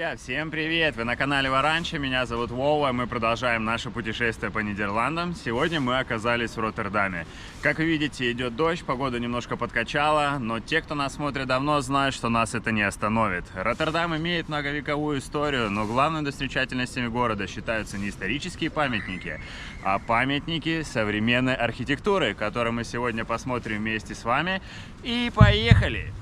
Друзья, всем привет! Вы на канале Варанчо, меня зовут Вова, мы продолжаем наше путешествие по Нидерландам. Сегодня мы оказались в Роттердаме. Как вы видите, идет дождь, погода немножко подкачала, но те, кто нас смотрит давно, знают, что нас это не остановит. Роттердам имеет многовековую историю, но главными достопримечательностями города считаются не исторические памятники, а памятники современной архитектуры, которые мы сегодня посмотрим вместе с вами. И поехали!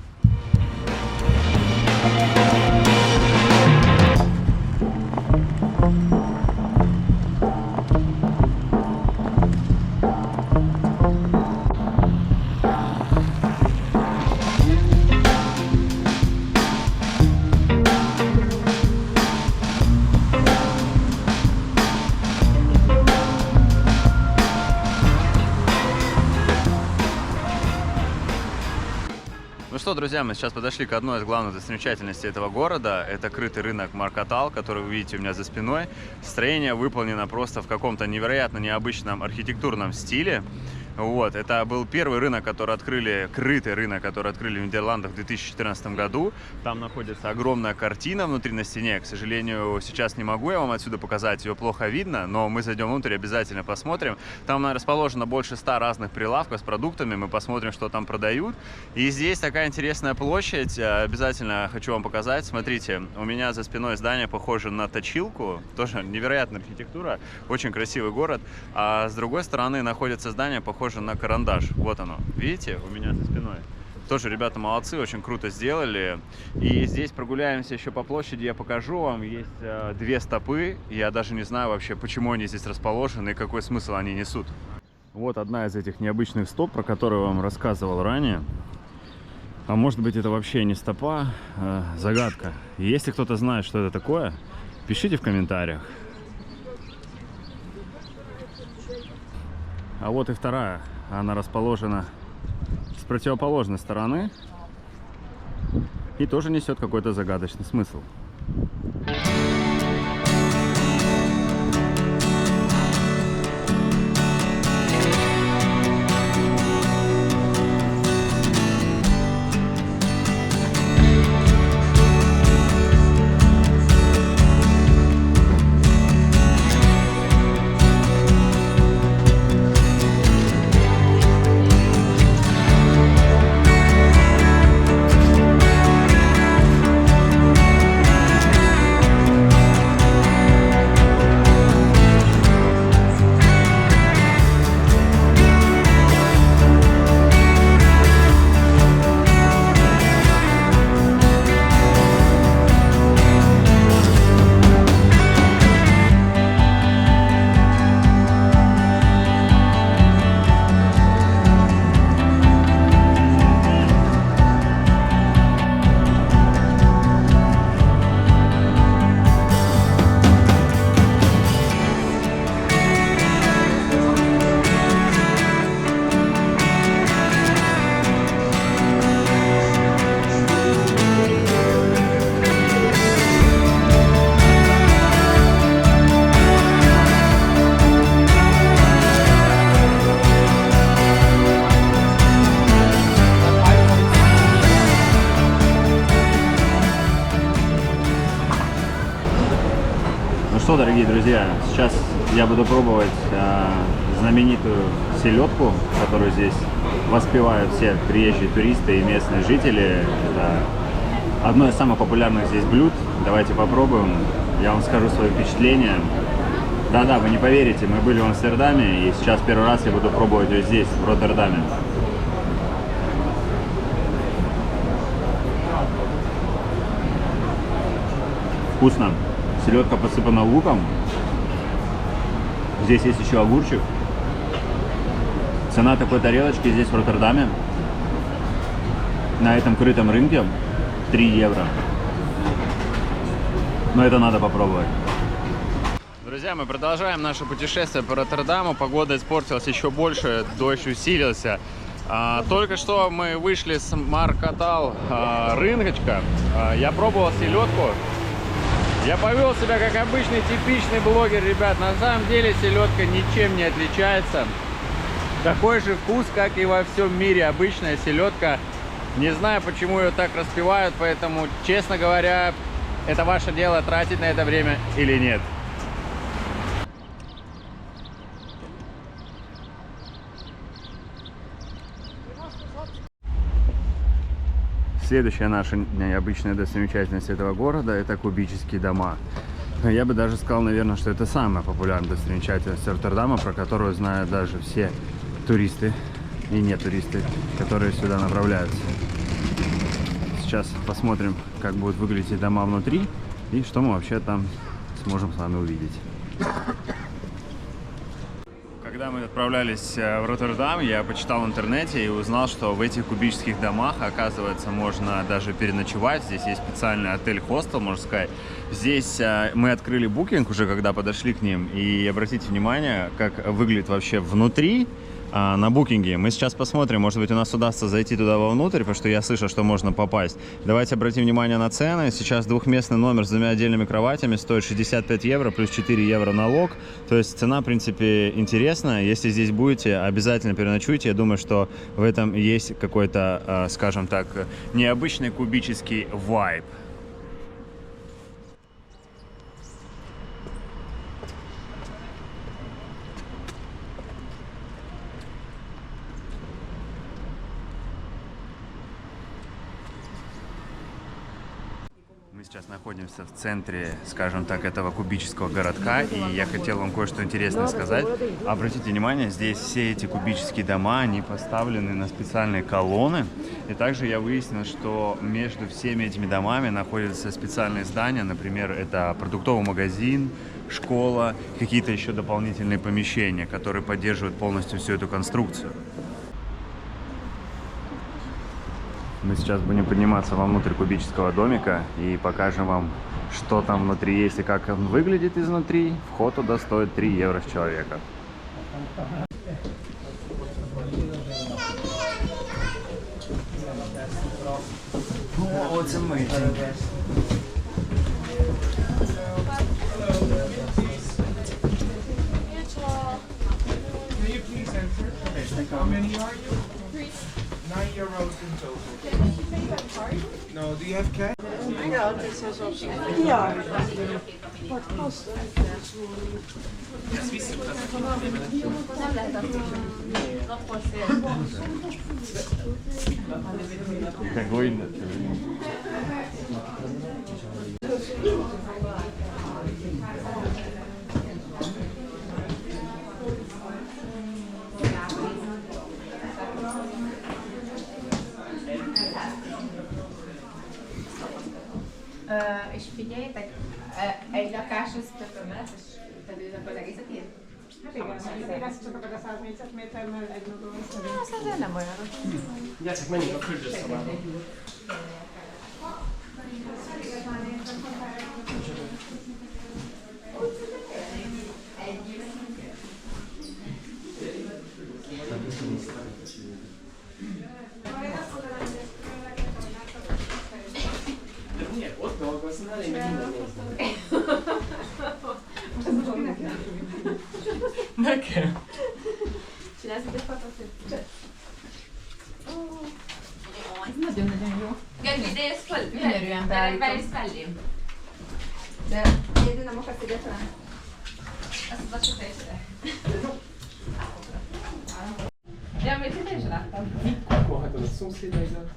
Ну что, друзья, мы сейчас подошли к одной из главных достопримечательностей этого города. Это крытый рынок Маркатал, который вы видите у меня за спиной. Строение выполнено просто в каком-то невероятно необычном архитектурном стиле. Вот, это был первый рынок, который открыли, крытый рынок, который открыли в Нидерландах в 2014 году. Там находится огромная картина внутри на стене. К сожалению, сейчас не могу я вам отсюда показать, ее плохо видно, но мы зайдем внутрь, обязательно посмотрим. Там расположено больше 100 разных прилавков с продуктами, мы посмотрим, что там продают. И здесь такая интересная площадь, обязательно хочу вам показать. Смотрите, у меня за спиной здание похоже на точилку, тоже невероятная архитектура, очень красивый город. А с другой стороны находится здание, похоже на карандаш. Вот оно. Видите, у меня за спиной. Тоже ребята молодцы, очень круто сделали. И здесь прогуляемся еще по площади, я покажу вам. Есть две стопы. Я даже не знаю вообще, почему они здесь расположены и какой смысл они несут. Вот одна из этих необычных стоп, про которую я вам рассказывал ранее. А может быть, это вообще не стопа, а загадка. Если кто-то знает, что это такое, пишите в комментариях. А вот и вторая. Она расположена с противоположной стороны и тоже несет какой-то загадочный смысл. Ну что, дорогие друзья, сейчас я буду пробовать знаменитую селедку, которую здесь воспевают все приезжие туристы и местные жители. Это одно из самых популярных здесь блюд. Давайте попробуем. Я вам скажу свои впечатления. Да-да, вы не поверите, мы были в Амстердаме, и сейчас первый раз я буду пробовать ее здесь, в Роттердаме. Вкусно. Селедка посыпана луком. Здесь есть еще огурчик. Цена такой тарелочки здесь в Роттердаме на этом крытом рынке 3 евро. Но это надо попробовать. Друзья, мы продолжаем наше путешествие по Роттердаму. Погода испортилась еще больше, дождь усилился. Только что мы вышли с Маркатал рыночка. Я пробовал селедку. Я повел себя как обычный типичный блогер, ребят. На самом деле селедка ничем не отличается. Такой же вкус, как и во всем мире. Обычная селедка. Не знаю, почему ее так распевают, поэтому, честно говоря, это ваше дело тратить на это время или нет. Следующая наша необычная достопримечательность этого города – это кубические дома. Я бы даже сказал, наверное, что это самая популярная достопримечательность Роттердама, про которую знают даже все туристы и не туристы, которые сюда направляются. Сейчас посмотрим, как будут выглядеть дома внутри и что мы вообще там сможем с вами увидеть. Когда мы отправлялись в Роттердам, я почитал в интернете и узнал, что в этих кубических домах, оказывается, можно даже переночевать. Здесь есть специальный отель-хостел, можно сказать. Здесь мы открыли букинг уже, когда подошли к ним. И обратите внимание, как выглядит вообще внутри на букинге. Мы сейчас посмотрим, может быть, у нас удастся зайти туда вовнутрь, потому что я слышал, что можно попасть. Давайте обратим внимание на цены. Сейчас двухместный номер с двумя отдельными кроватями стоит 65 евро, плюс 4 евро налог. То есть цена, в принципе, интересная. Если здесь будете, обязательно переночуйте. Я думаю, что в этом есть какой-то, скажем так, необычный кубический вайб. Мы сейчас находимся в центре, скажем так, этого кубического городка, и я хотел вам кое-что интересное сказать. Обратите внимание, здесь все эти кубические дома, они поставлены на специальные колонны, и также я выяснил, что между всеми этими домами находятся специальные здания, например, это продуктовый магазин, школа, какие-то еще дополнительные помещения, которые поддерживают полностью всю эту конструкцию. Мы сейчас будем подниматься вовнутрь кубического домика и покажем вам, что там внутри есть и как он выглядит изнутри. Вход туда стоит 3 евро с человека. €9 in total. No, do you have cash? Ja, het is alsof ja. Wat kost het? És figyeljetek, egy lakásos tökéletes, tehát ez az egészet ír? Hát igen, ez csak a 100 négyzetméterrel egy maga szerint. Az azért nem olyan rossz. Gyertek, menjünk a fürdőszobába. De miért? Ott dolgoznál, én meg innen nézem. Nekem. Csinálsz egy fotót? Ez nagyon-nagyon jó. Gergő, de ez fel, gyönyörűen beállítom. Felém. De egyedül nem akarsz egyetlen? Azt az csak fejtsd. Ja, még szinte is láttam. Akkor hatod a szomszédaidat.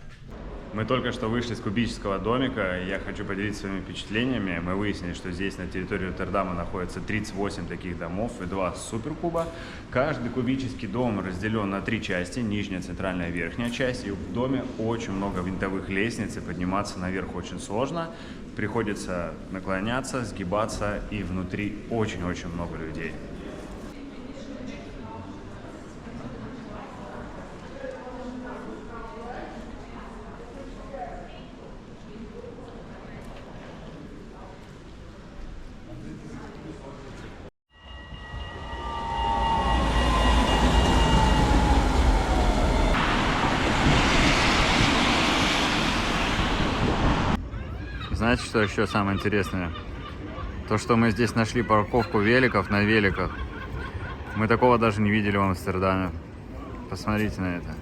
Мы только что вышли из кубического домика, и я хочу поделиться своими впечатлениями. Мы выяснили, что здесь на территории Роттердама находится 38 таких домов и 2 суперкуба. Каждый кубический дом разделен на 3 части, нижняя, центральная, верхняя часть. И в доме очень много винтовых лестниц, и подниматься наверх очень сложно. Приходится наклоняться, сгибаться, и внутри очень-очень много людей. Знаете, что еще самое интересное? То, что мы здесь нашли парковку великов на великах. Мы такого даже не видели в Амстердаме. Посмотрите на это.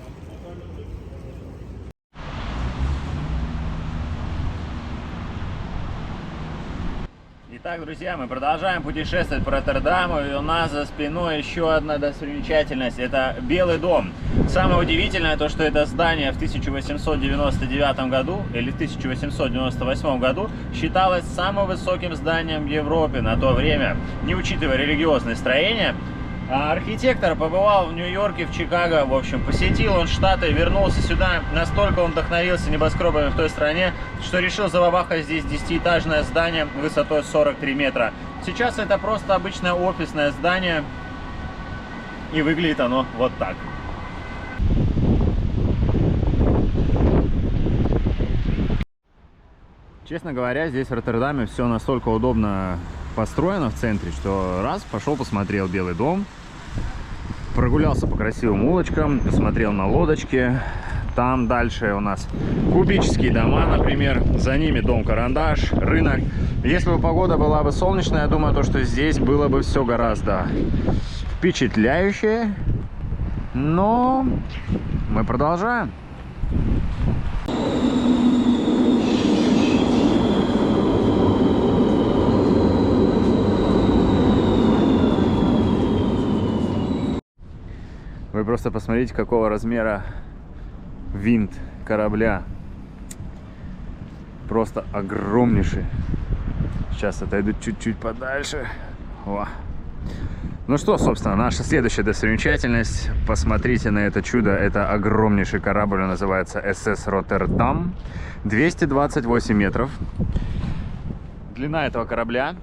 Итак, друзья, мы продолжаем путешествовать по Роттердаму, и у нас за спиной еще одна достопримечательность. Это Белый дом. Самое удивительное то, что это здание в 1899 году или 1898 году считалось самым высоким зданием в Европе на то время, не учитывая религиозные строения. А архитектор побывал в Нью-Йорке, в Чикаго, в общем, посетил он Штаты, вернулся сюда. Настолько он вдохновился небоскребами в той стране, что решил забабахать здесь 10-этажное здание высотой 43 метра. Сейчас это просто обычное офисное здание, и выглядит оно вот так. Честно говоря, здесь в Роттердаме все настолько удобно построено в центре, что раз, пошел, посмотрел Белый дом, прогулялся по красивым улочкам, посмотрел на лодочки. Там дальше у нас кубические дома, например, за ними дом Карандаш, рынок. Если бы погода была бы солнечная, я думаю, что здесь было бы все гораздо впечатляюще. Но мы продолжаем. Вы просто посмотрите, какого размера винт корабля. Просто огромнейший. Сейчас отойду чуть-чуть подальше. О. Ну что, собственно, наша следующая достопримечательность. Посмотрите на это чудо. Это огромнейший корабль. Он называется СС Роттердам. 228 метров. Длина этого корабля.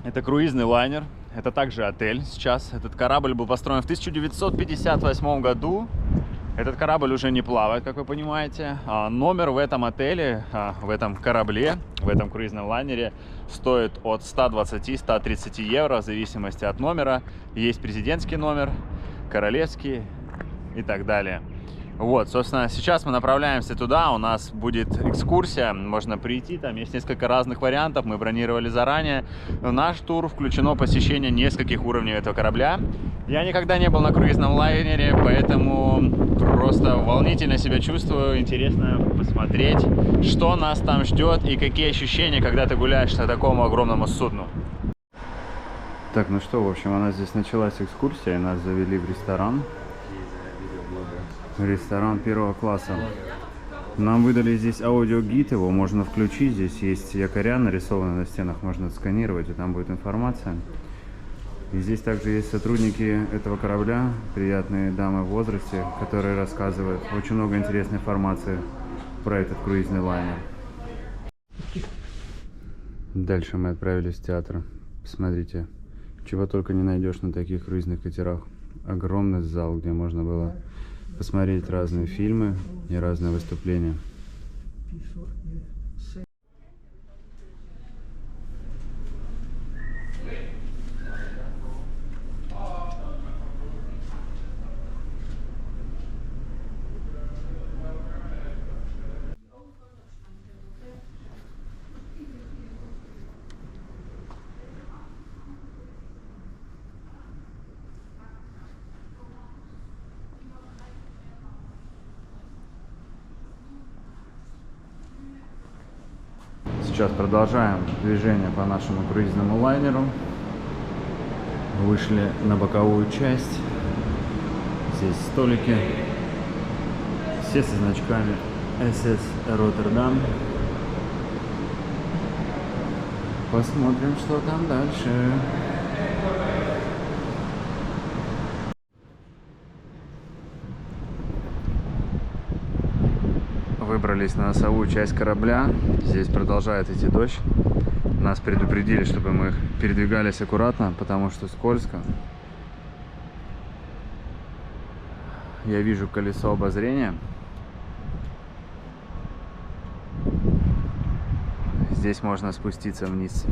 Это круизный лайнер. Это также отель сейчас. Этот корабль был построен в 1958 году. Этот корабль уже не плавает, как вы понимаете. Номер в этом отеле, в этом корабле, в этом круизном лайнере стоит от 120-130 евро в зависимости от номера. Есть президентский номер, королевский и так далее. Вот, собственно, сейчас мы направляемся туда, у нас будет экскурсия, можно прийти, там есть несколько разных вариантов, мы бронировали заранее. В наш тур включено посещение нескольких уровней этого корабля. Я никогда не был на круизном лайнере, поэтому просто волнительно себя чувствую, интересно посмотреть, что нас там ждет и какие ощущения, когда ты гуляешь по такому огромному судну. Так, ну что, в общем, у нас здесь началась экскурсия, и нас завели в ресторан. Ресторан первого класса. Нам выдали здесь аудиогид, его можно включить. Здесь есть якоря нарисованы на стенах, можно отсканировать, и там будет информация. И здесь также есть сотрудники этого корабля, приятные дамы в возрасте, которые рассказывают очень много интересной информации про этот круизный лайнер. Дальше мы отправились в театр. Посмотрите, чего только не найдешь на таких круизных катерах. Огромный зал, где можно было посмотреть разные фильмы и разные выступления. Сейчас продолжаем движение по нашему круизному лайнеру. Вышли на боковую часть. Здесь столики. Все со значками СС Роттердам. Посмотрим, что там дальше. Выбрались на носовую часть корабля. Здесь продолжает идти дождь. Нас предупредили, чтобы мы передвигались аккуратно, потому что скользко. Я вижу колесо обозрения. Здесь можно спуститься вниз.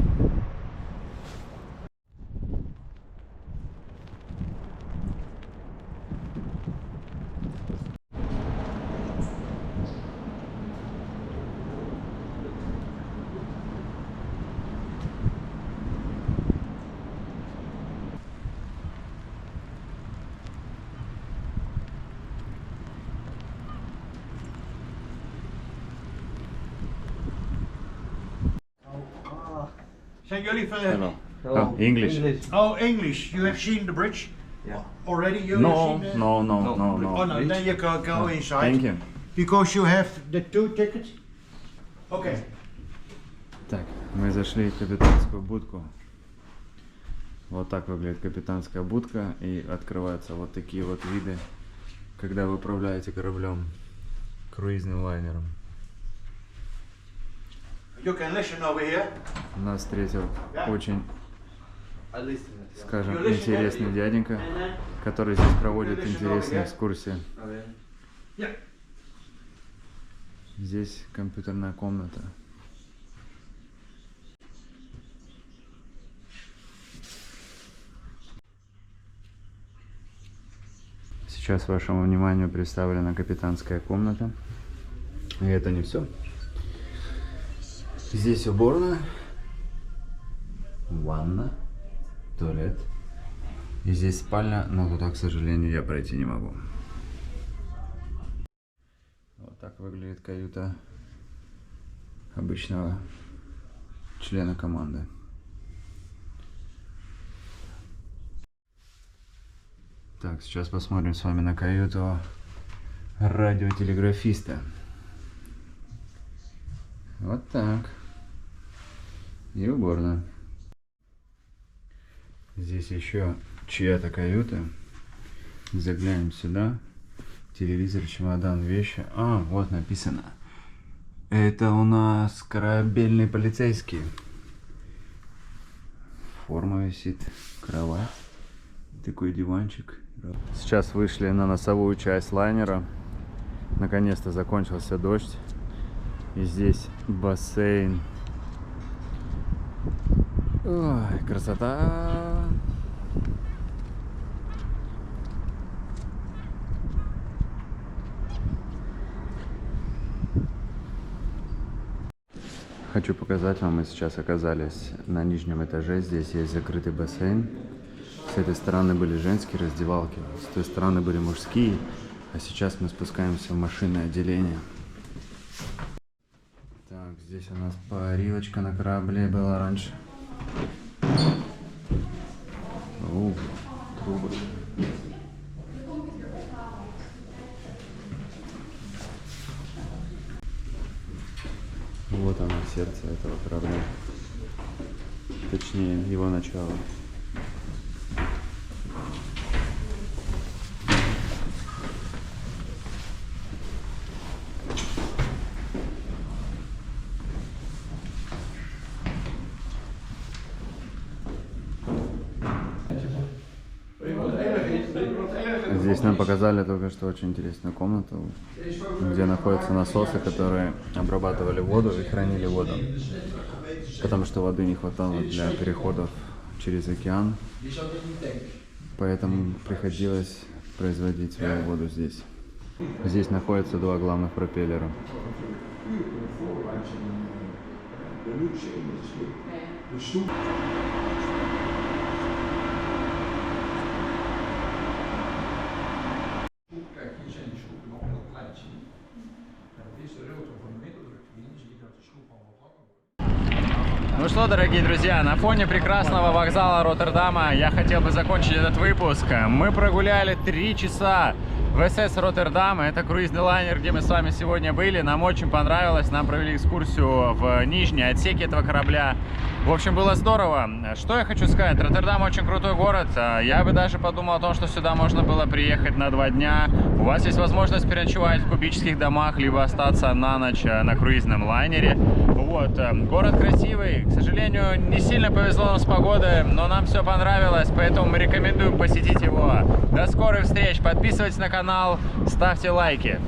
Zijn jullie Hello. Oh, English. Oh, English. You have seen the bridge? Yeah. Already? You No, have seen the... no, no, no, Oh no. no, then you can go inside. Thank you. Because you have the 2 tickets. Okay. Так, мы зашли в капитанскую будку. Вот так выглядит капитанская будка, и открываются вот такие вот виды, когда вы управляете кораблем, круизным лайнером. You can listen over here. Нас встретил очень, I listen. скажем, интересный дяденька, который здесь проводит интересные экскурсии. Yeah. Здесь компьютерная комната. Сейчас вашему вниманию представлена капитанская комната. И это не все. Здесь уборная, ванна, туалет. И здесь спальня, но туда, к сожалению, я пройти не могу. Вот так выглядит каюта обычного члена команды. Так, сейчас посмотрим с вами на каюту радиотелеграфиста. Вот так. И уборная. Здесь еще чья-то каюта. Заглянем сюда. Телевизор, чемодан, вещи. А, вот написано. Это у нас корабельный полицейский. Форма висит, кровать, такой диванчик. Сейчас вышли на носовую часть лайнера. Наконец-то закончился дождь. И здесь бассейн. Ой, красота! Хочу показать вам, мы сейчас оказались на нижнем этаже. Здесь есть закрытый бассейн. С этой стороны были женские раздевалки, с той стороны были мужские. А сейчас мы спускаемся в машинное отделение. Так, здесь у нас парилочка на корабле была раньше. Трубы. Вот оно, сердце этого корабля. Точнее, его начало. Здесь нам показали только что очень интересную комнату, где находятся насосы, которые обрабатывали воду и хранили воду. Потому что воды не хватало для переходов через океан, поэтому приходилось производить свою воду здесь. Здесь находятся 2 главных пропеллера. Ну что, дорогие друзья, на фоне прекрасного вокзала Роттердама я хотел бы закончить этот выпуск. Мы прогуляли 3 часа в СС Роттердам. Это круизный лайнер, где мы с вами сегодня были. Нам очень понравилось. Нам провели экскурсию в нижние отсеки этого корабля. В общем, было здорово. Что я хочу сказать? Роттердам очень крутой город. Я бы даже подумал о том, что сюда можно было приехать на 2 дня. У вас есть возможность переночевать в кубических домах, либо остаться на ночь на круизном лайнере. Вот. Город красивый. К сожалению, не сильно повезло нам с погодой, но нам все понравилось, поэтому мы рекомендуем посетить его. До скорых встреч. Подписывайтесь на канал, ставьте лайки.